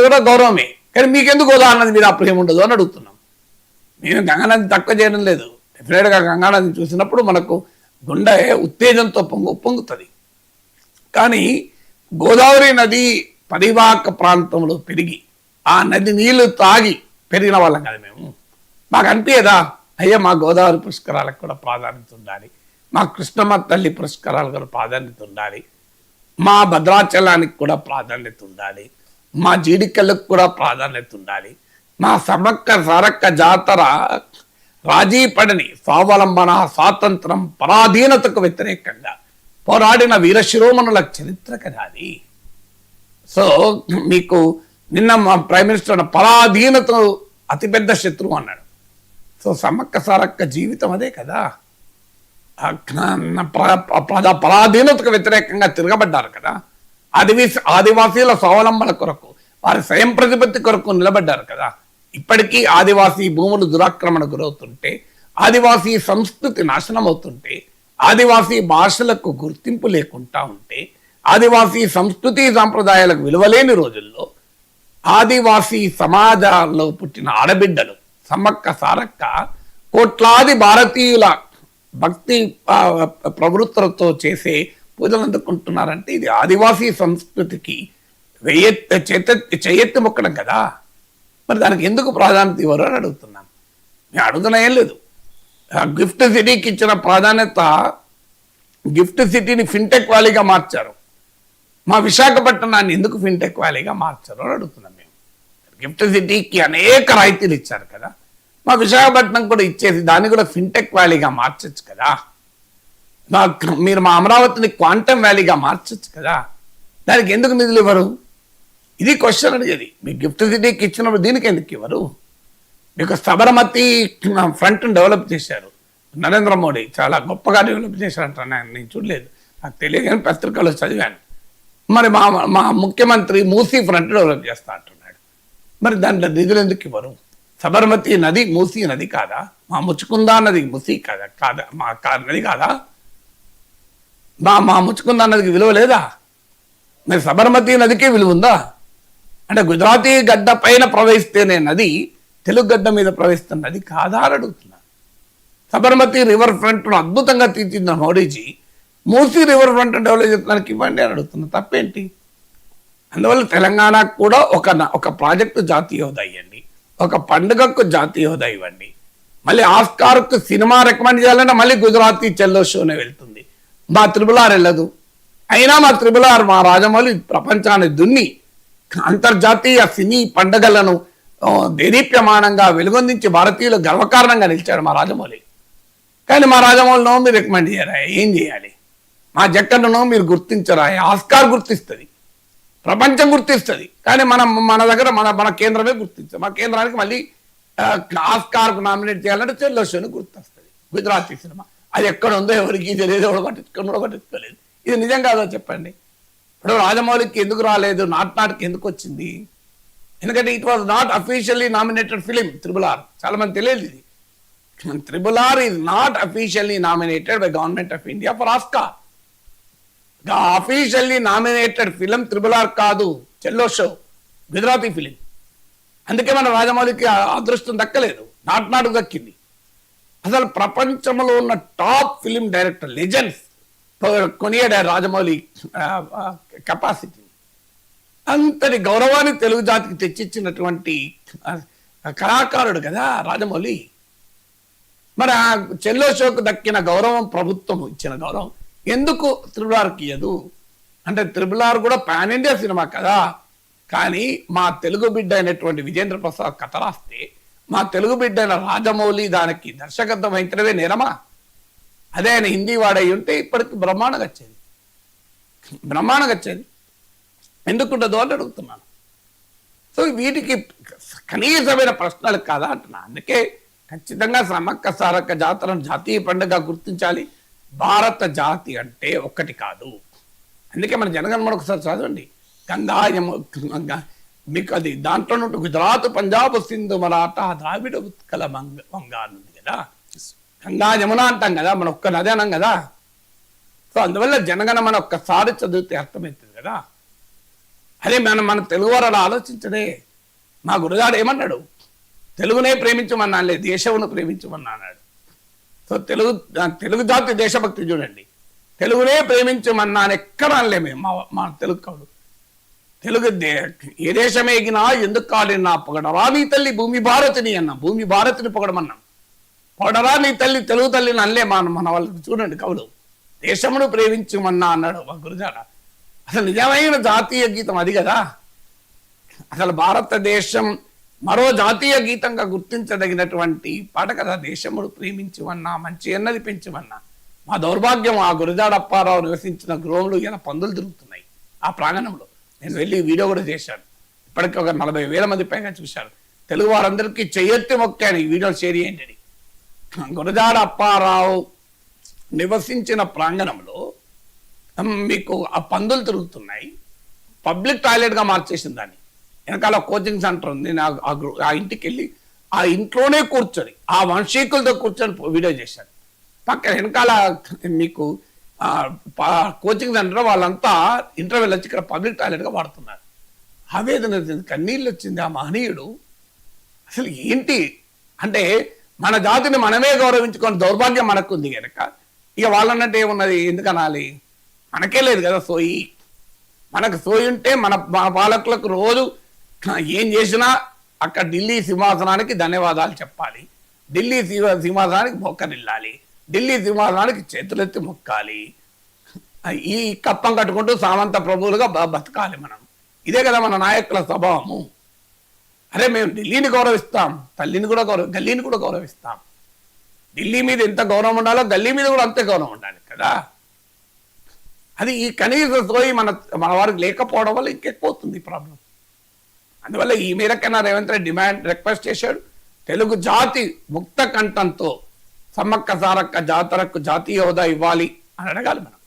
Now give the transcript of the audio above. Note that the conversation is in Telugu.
కూడా గౌరవమే, కానీ మీకెందుకు గోదావరి అన్నది మీద అప్రహం ఉండదు అని అడుగుతున్నాం. నేను గంగానది తక్కువ చేయడం లేదు. డెఫినెట్గా గంగానదిని చూసినప్పుడు మనకు గుండె ఉత్తేజంతో పొంగుతుంది. కానీ గోదావరి నది పరివాహక ప్రాంతంలో పెరిగి ఆ నది నీళ్లు తాగి పెరిగిన వాళ్ళం కదా మేము. మాకు అనిపించదా అయ్యా మా గోదావరి పుష్కరాలకు కూడా ప్రాధాన్యత ఉండాలి, మా కృష్ణమ్మ తల్లి పుష్కరాలకు కూడా ప్రాధాన్యత ఉండాలి, మా భద్రాచలానికి కూడా ప్రాధాన్యత ఉండాలి, మా జీడికల్లకు కూడా ప్రాధాన్యత ఉండాలి, మా సమ్మక్క సారక్క జాతర రాజీ పడని స్వావలంబన స్వాతంత్రం పరాధీనతకు వ్యతిరేకంగా పోరాడిన వీరశిరోమణుల చరిత్ర కదా అది. సో మీకు నిన్న మా ప్రైమ్ మినిస్టర్ పరాధీనత అతిపెద్ద శత్రువు అన్నాడు. సో సమ్మక్క సారక్క జీవితం అదే కదా, పరాధీనతకు వ్యతిరేకంగా తిరగబడ్డారు కదా. ఆదివాసీల స్వావలంబన కొరకు, వారి స్వయం ప్రతిపత్తి కొరకు నిలబడ్డారు కదా. ఇప్పటికీ ఆదివాసీ భూములు దురాక్రమణ గురవుతుంటే, ఆదివాసీ సంస్కృతి నాశనం అవుతుంటే, ఆదివాసీ భాషలకు గుర్తింపు లేకుండా ఉంటే, ఆదివాసీ సంస్కృతి సాంప్రదాయాలకు విలువలేని రోజుల్లో ఆదివాసీ సమాజాల్లో పుట్టిన ఆడబిడ్డలు సమ్మక్క సారక్క కోట్లాది భారతీయుల భక్తి ప్రవృత్తులతో చేసే పూజలు అందుకుంటున్నారంటే ఇది ఆదివాసీ సంస్కృతికి చెయ్యెత్తి మొక్కడం కదా. మరి దానికి ఎందుకు ప్రాధాన్యత ఇవ్వరు అని అడుగుతున్నాను. నేను అడుగుతున్నా ఏం లేదు. గిఫ్ట్ సిటీకి ఇచ్చిన ప్రాధాన్యత, గిఫ్ట్ సిటీని ఫిన్టెక్ వ్యాలీగా మార్చారు, మా విశాఖపట్నాన్ని ఎందుకు ఫిన్టెక్ వ్యాలీగా మార్చారు అని అడుగుతున్నాం మేము. గిఫ్ట్ సిటీకి అనేక రాయితీలు ఇచ్చారు కదా, మా విశాఖపట్నం కూడా ఇచ్చేసి దాన్ని కూడా ఫిన్టెక్ వ్యాలీగా మార్చచ్చు కదా. మీరు మా అమరావతిని క్వాంటమ్ వ్యాలీగా మార్చచ్చు కదా, దానికి ఎందుకు నిధులు ఇవ్వరు? ఇది క్వశ్చన్ అడిగేది. మీకు గిఫ్ట్ సిటీకి ఇచ్చినప్పుడు దీనికి ఎందుకు ఇవ్వరు? మీకు సబర్మతి ఫ్రంట్ను డెవలప్ చేశారు నరేంద్ర మోడీ, చాలా గొప్పగా డెవలప్ చేశారంట. నేను చూడలేదు, నాకు తెలియదు కానీ పత్రికలో చదివాను. మరి మా ముఖ్యమంత్రి మూసీ ఫ్రంట్ డెవలప్ చేస్తా అంటున్నాడు. మరి దాంట్లో నిధులు ఎందుకు ఇవ్వరు? సబర్మతి నది మూసీ నది కాదా? మా ముచ్చుకుందా నది మూసీ కాదా? మా నది కాదా? మా ముచ్చుకుందా నదికి విలువ లేదా? మరి సబర్మతి నదికి విలువ ఉందా? అంటే గుజరాతీ గడ్డ పైన ప్రవహిస్తేనే నది తెలుగు గడ్డ మీద ప్రవహిస్తున్న నది కాదా అని అడుగుతున్నా. సబర్మతి రివర్ ఫ్రంట్ను అద్భుతంగా తీర్చిన Modiji Musi river front develop చేయడానికి ఇవ్వండి అని అడుగుతున్నా. తప్పేంటి? అందువల్ల తెలంగాణకు కూడా ఒక ప్రాజెక్టు జాతీయ హోదా ఇవ్వండి, ఒక పండుగకు జాతీయ హోదా ఇవ్వండి. మళ్ళీ ఆస్కార్కు సినిమా రికమెండ్ చేయాలంటే మళ్ళీ గుజరాతీ చెల్లో షోనే వెళ్తుంది, మా త్రిబుల్ ఆర్ వెళ్ళదు. అయినా మా త్రిబుల్ ఆర్, మా రాజమౌళి ప్రపంచాన్ని దున్ని అంతర్జాతీయ సినీ పండుగలను దేదీప్యమానంగా వెలుగొందించి భారతీయులు గర్వకారణంగా నిలిచాడు మా రాజమౌళి. కానీ మా రాజమౌళినో మీరు రికమెండ్ చేయరా? ఏం చేయాలి? మా జక్కన్ననో మీరు గుర్తించరా? ఆస్కార్ గుర్తిస్తుంది, ప్రపంచం గుర్తిస్తుంది, కానీ మన దగ్గర మన కేంద్రమే గుర్తించదు. మా కేంద్రానికి మళ్ళీ ఆస్కార్కు నామినేట్ చేయాలంటే చెల్లో షోని గుర్తిస్తుంది. గుజరాతీ సినిమా అది ఎక్కడ ఉందో ఎవరికి తెలియదు, ఎవరు పట్టించుకోలేదు. ఇది నిజం కాదో చెప్పండి. ఇప్పుడు రాజమౌళికి ఎందుకు రాలేదు, నాట్కి ఎందుకు వచ్చింది? ఎందుకంటే it was not officially nominated film triple R. చాలా మంది తెలియదు ఇది. Triple R is not officially nominated by government of India for Oscar. Officially nominated film triple R కాదు, చెల్లో షో, గుజరాతీ ఫిలిం. అందుకే మన రాజమౌళికి అదృష్టం దక్కలేదు, నాట్కు దక్కింది. అసలు ప్రపంచంలో ఉన్న టాప్ ఫిలిం డైరెక్టర్ లెజెండ్స్ కొనియాడారు రాజమౌళి కెపాసిటీ. అంతటి గౌరవాన్ని తెలుగు జాతికి తెచ్చిచ్చినటువంటి కళాకారుడు కదా రాజమౌళి. మరి ఆ చెల్లో షోకు దక్కిన గౌరవం, ప్రభుత్వం ఇచ్చిన గౌరవం ఎందుకు త్రిబుల్ ఆర్కి ఇయ్యదు? అంటే త్రిబుల్ ఆర్ కూడా పాన్ ఇండియా సినిమా కదా, కానీ మా తెలుగు బిడ్డ అయినటువంటి విజేంద్ర ప్రసాద్ కథ రాస్తే, మా తెలుగు బిడ్డ అయిన రాజమౌళి దానికి దర్శకత్వం వహించడమే నేరమా? అదే ఆయన హిందీ వాడై ఉంటే ఇప్పటికి బ్రహ్మాండంగా వచ్చేది. ఎందుకుంటుందో అని అడుగుతున్నాను. సో వీటికి కనీసమైన ప్రశ్నలు కాదా అంటున్నా. అందుకే ఖచ్చితంగా సమ్మక్క సారక్క జాతరను జాతీయ పండుగ గుర్తించాలి. భారత జాతి అంటే ఒక్కటి కాదు. అందుకే మన జనగణమన ఒకసారి చదవండి. మీకు అది దాంట్లో నుండి గుజరాత్, పంజాబ్, సింధు, మరాఠా, ద్రావిడ, ఉత్కల, వంగా ఉంది కదా. గంగా యమున అంటాం కదా, మన ఒక్క నది అనం కదా. సో అందువల్ల జనగణమన ఒక్కసారి చదివితే అర్థమవుతుంది కదా. అదే మన తెలుగు వారు అలా ఆలోచించడే. మా గురుగాడు ఏమన్నాడు, తెలుగునే ప్రేమించమన్నానులే, దేశమును ప్రేమించమన్నా అన్నాడు. సో తెలుగు జాతి దేశభక్తి చూడండి. తెలుగునే ప్రేమించమన్నాను ఎక్కడ అనలే మేము, మా తెలుగు కవులు. తెలుగు ఏ దేశమేగినా ఎందుకు కాలినా పొగడరా నీ తల్లి భూమి భారతిని అన్నా, భూమి భారతిని పొగడమన్నాం. పొగడరా నీ తల్లి తెలుగు తల్లిని అనలే మన వాళ్ళకి. చూడండి కవులు, దేశమును ప్రేమించమన్నా అన్నాడు మా గురుజాడ. అసలు నిజమైన జాతీయ గీతం అది కదా. అసలు భారతదేశం మరో జాతీయ గీతంగా గుర్తించదగినటువంటి పాట కదా దేశమును ప్రేమించమన్నా, మంచి అన్నది పెంచమన్నా. మా దౌర్భాగ్యం ఆ గురజాడ అప్పారావు నివసించిన గృహంలో ఇలా పందులు తిరుగుతున్నాయి ఆ ప్రాంగణంలో. నేను వెళ్ళి వీడియో కూడా చేశాను. ఇప్పటికీ ఒక 40,000 మంది పైగా చూశారు. తెలుగు వారందరికీ చెయ్యెత్తి మొక్కాను ఈ వీడియో షేర్ చేయండి. గురజాడ అప్పారావు నివసించిన ప్రాంగణంలో మీకు ఆ పందులు తిరుగుతున్నాయి. పబ్లిక్ టాయిలెట్గా మార్చేసింది దాన్ని. వెనకాల కోచింగ్ సెంటర్ ఉంది. నేను ఆ ఇంటికి వెళ్ళి ఆ ఇంట్లోనే కూర్చొని ఆ వంశీకులతో కూర్చొని వీడియో చేశాను. పక్కన వెనకాల మీకు కోచింగ్ సెంటర్ వాళ్ళంతా ఇంటర్వెల్ వచ్చి ఇక్కడ పబ్లిక్ టాయిలెట్గా వాడుతున్నారు. ఆవేదన వచ్చింది, కన్నీళ్ళు వచ్చింది. ఆ మహనీయుడు అసలు ఏంటి అంటే మన జాతిని మనమే గౌరవించుకొని దౌర్భాగ్యం మనకుంది కనుక ఇక వాళ్ళన్నట్టు ఏమున్నది, ఎందుకు అనాలి? మనకే లేదు కదా సోయి. మనకు సోయి ఉంటే మన పాలకులకు రోజు ఏం చేసినా అక్కడ ఢిల్లీ సింహాసనానికి ధన్యవాదాలు చెప్పాలి, ఢిల్లీ సింహాసనానికి మొక్కనిల్లాలి, ఢిల్లీ సింహాసనానికి చేతులెత్తి మొక్కాలి, ఈ కప్పం కట్టుకుంటూ సామంత ప్రభువులుగా బతకాలి మనం. ఇదే కదా మన నాయకుల స్వభావము. అరే మేము ఢిల్లీని గౌరవిస్తాం, తల్లిని కూడా గల్లీని కూడా గౌరవిస్తాం. ఢిల్లీ మీద ఎంత గౌరవం ఉండాలో గల్లీ మీద కూడా అంతే గౌరవం ఉండాలి కదా. అది ఈ కనీస సోయి మన వారికి లేకపోవడం వల్ల ఇంకెక్కువవుతుంది ప్రాబ్లం. అందువల్ల ఈ మేరకైనా రేవంత్ రెడ్డి రిక్వెస్ట్ చేశాడు, తెలుగు జాతి ముక్త కంఠంతో సమ్మక్క సారక్క జాతరకు జాతీయ హోదా ఇవ్వాలి అని అడగాలి మనం.